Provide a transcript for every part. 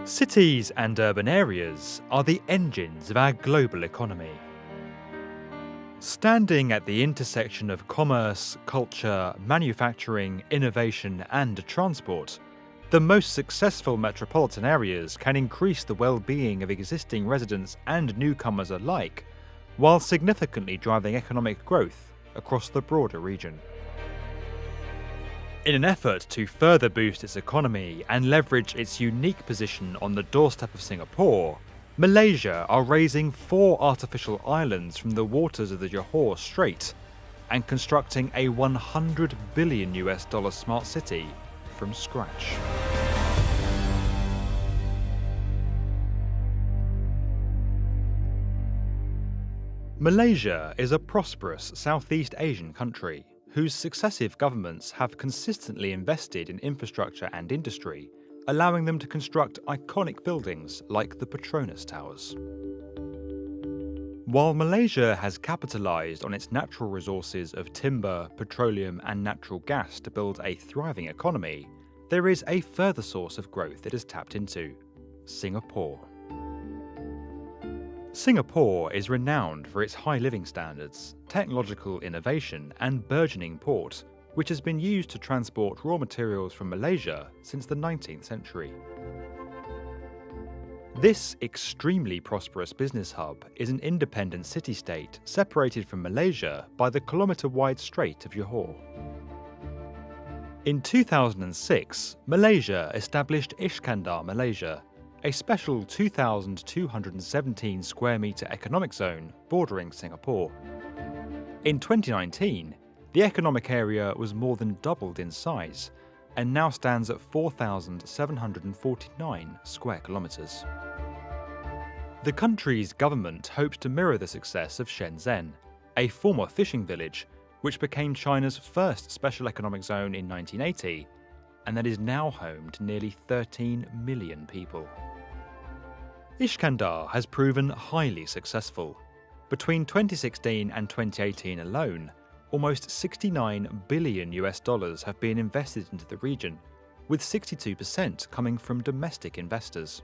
Cities and urban areas are the engines of our global economy. Standing at the intersection of commerce, culture, manufacturing, innovation and transport, the most successful metropolitan areas can increase the well-being of existing residents and newcomers alike, while significantly driving economic growth across the broader region. In an effort to further boost its economy and leverage its unique position on the doorstep of Singapore, Malaysia are raising 4 artificial islands from the waters of the Johor Strait and constructing a $100 billion smart city from scratch. Malaysia is a prosperous Southeast Asian country whose successive governments have consistently invested in infrastructure and industry, allowing them to construct iconic buildings like the Petronas Towers. While Malaysia has capitalised on its natural resources of timber, petroleum and natural gas to build a thriving economy, there is a further source of growth it has tapped into: Singapore. Singapore is renowned for its high living standards, technological innovation and burgeoning port, which has been used to transport raw materials from Malaysia since the 19th century. This extremely prosperous business hub is an independent city-state separated from Malaysia by the kilometre-wide Strait of Johor. In 2006, Malaysia established Iskandar Malaysia, a special 2,217 square metre economic zone bordering Singapore. In 2019, the economic area was more than doubled in size and now stands at 4,749 square kilometres. The country's government hopes to mirror the success of Shenzhen, a former fishing village which became China's first special economic zone in 1980 and that is now home to nearly 13 million people. Iskandar has proven highly successful. Between 2016 and 2018 alone, almost $69 billion have been invested into the region, with 62% coming from domestic investors.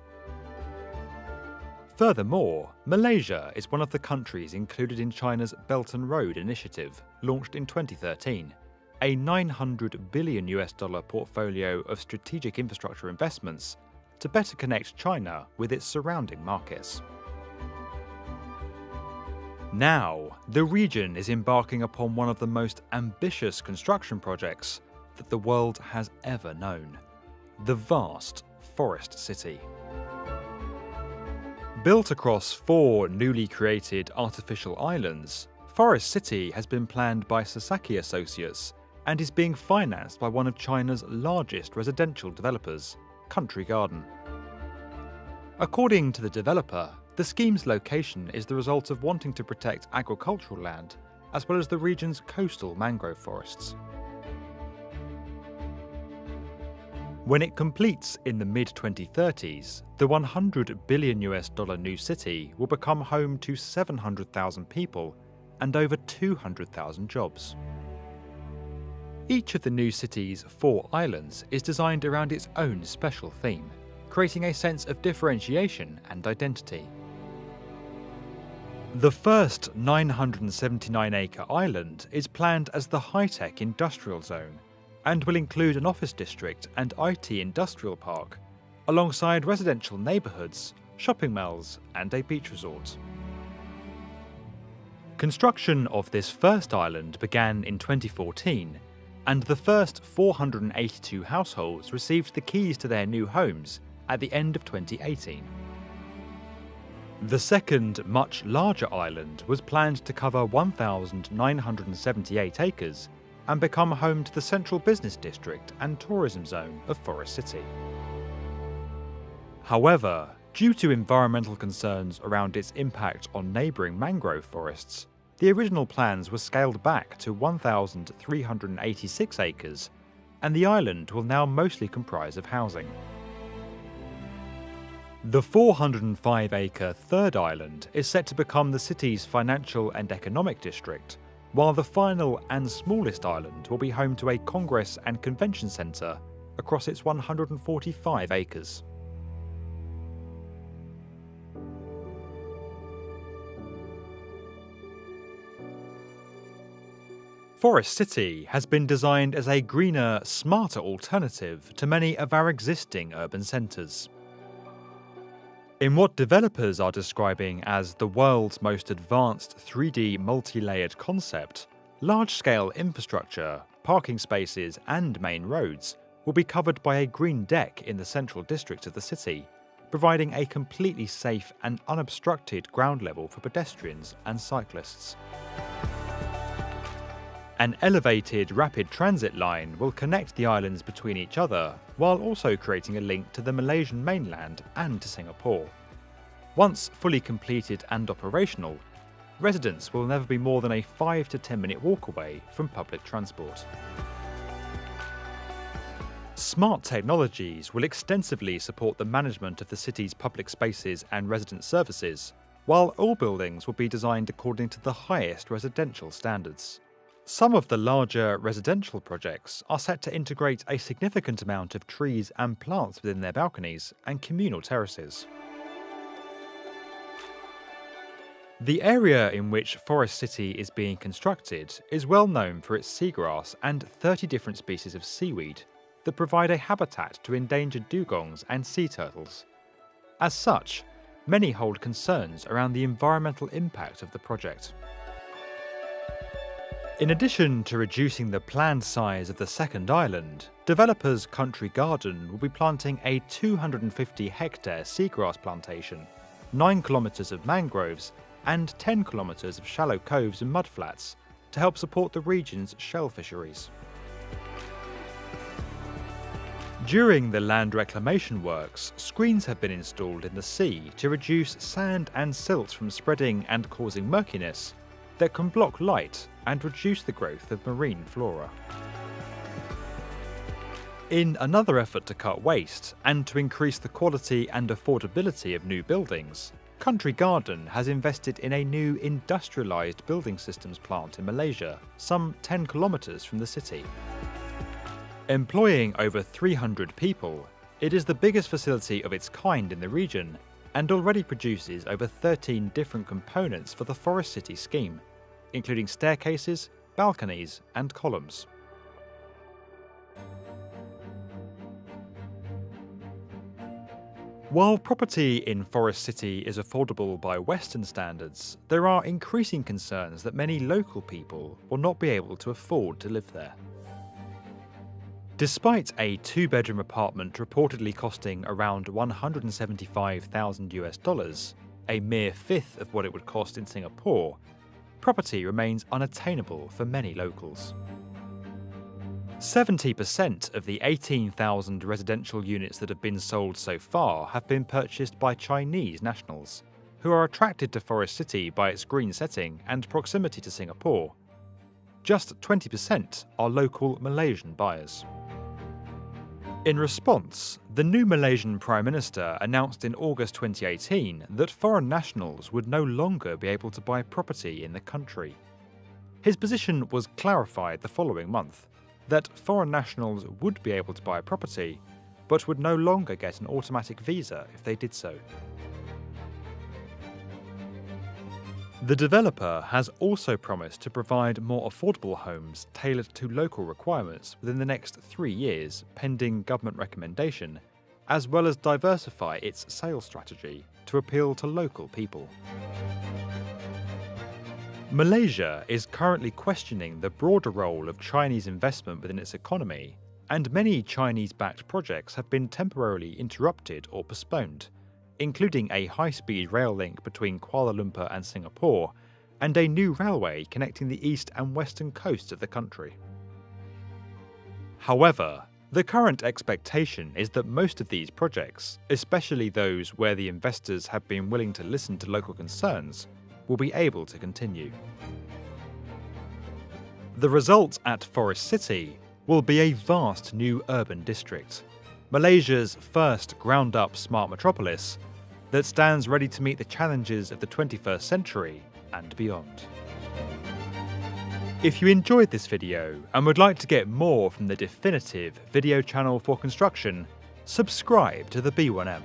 Furthermore, Malaysia is one of the countries included in China's Belt and Road Initiative, launched in 2013, a $900 billion portfolio of strategic infrastructure investments to better connect China with its surrounding markets. Now, the region is embarking upon one of the most ambitious construction projects that the world has ever known: the vast Forest City. Built across 4 newly created artificial islands, Forest City has been planned by Sasaki Associates and is being financed by one of China's largest residential developers, Country Garden. According to the developer, the scheme's location is the result of wanting to protect agricultural land, as well as the region's coastal mangrove forests. When it completes in the mid-2030s, the $100 billion new city will become home to 700,000 people and over 200,000 jobs. Each of the new city's 4 islands is designed around its own special theme, creating a sense of differentiation and identity. The first 979-acre island is planned as the high-tech industrial zone and will include an office district and IT industrial park, alongside residential neighbourhoods, shopping malls and a beach resort. Construction of this first island began in 2014, and the first 482 households received the keys to their new homes at the end of 2018. The second, much larger island was planned to cover 1,978 acres and become home to the central business district and tourism zone of Forest City. However, due to environmental concerns around its impact on neighbouring mangrove forests, the original plans were scaled back to 1,386 acres, and the island will now mostly comprise of housing. The 405-acre third island is set to become the city's financial and economic district, while the final and smallest island will be home to a congress and convention centre across its 145 acres. Forest City has been designed as a greener, smarter alternative to many of our existing urban centres. In what developers are describing as the world's most advanced 3D multi-layered concept, large-scale infrastructure, parking spaces and main roads will be covered by a green deck in the central district of the city, providing a completely safe and unobstructed ground level for pedestrians and cyclists. An elevated rapid transit line will connect the islands between each other, while also creating a link to the Malaysian mainland and to Singapore. Once fully completed and operational, residents will never be more than a 5 to 10 minute walk away from public transport. Smart technologies will extensively support the management of the city's public spaces and resident services, while all buildings will be designed according to the highest residential standards. Some of the larger residential projects are set to integrate a significant amount of trees and plants within their balconies and communal terraces. The area in which Forest City is being constructed is well known for its seagrass and 30 different species of seaweed that provide a habitat to endangered dugongs and sea turtles. As such, many hold concerns around the environmental impact of the project. In addition to reducing the planned size of the second island, developers Country Garden will be planting a 250-hectare seagrass plantation, 9 kilometres of mangroves, and 10 kilometres of shallow coves and mudflats to help support the region's shell fisheries. During the land reclamation works, screens have been installed in the sea to reduce sand and silt from spreading and causing murkiness that can block light and reduce the growth of marine flora. In another effort to cut waste and to increase the quality and affordability of new buildings, Country Garden has invested in a new industrialised building systems plant in Malaysia, some 10 kilometres from the city. Employing over 300 people, it is the biggest facility of its kind in the region and already produces over 13 different components for the Forest City scheme, including staircases, balconies and columns. While property in Forest City is affordable by Western standards, there are increasing concerns that many local people will not be able to afford to live there. Despite a 2-bedroom apartment reportedly costing around $175,000, a mere fifth of what it would cost in Singapore, property remains unattainable for many locals. 70% of the 18,000 residential units that have been sold so far have been purchased by Chinese nationals, who are attracted to Forest City by its green setting and proximity to Singapore. Just 20% are local Malaysian buyers. In response, the new Malaysian Prime Minister announced in August 2018 that foreign nationals would no longer be able to buy property in the country. His position was clarified the following month, that foreign nationals would be able to buy property, but would no longer get an automatic visa if they did so. The developer has also promised to provide more affordable homes tailored to local requirements within the next 3 years, pending government recommendation, as well as diversify its sales strategy to appeal to local people. Malaysia is currently questioning the broader role of Chinese investment within its economy, and many Chinese-backed projects have been temporarily interrupted or postponed, including a high-speed rail link between Kuala Lumpur and Singapore, and a new railway connecting the east and western coasts of the country. However, the current expectation is that most of these projects, especially those where the investors have been willing to listen to local concerns, will be able to continue. The result at Forest City will be a vast new urban district, Malaysia's first ground-up smart metropolis that stands ready to meet the challenges of the 21st century and beyond. If you enjoyed this video and would like to get more from the definitive video channel for construction, subscribe to the B1M.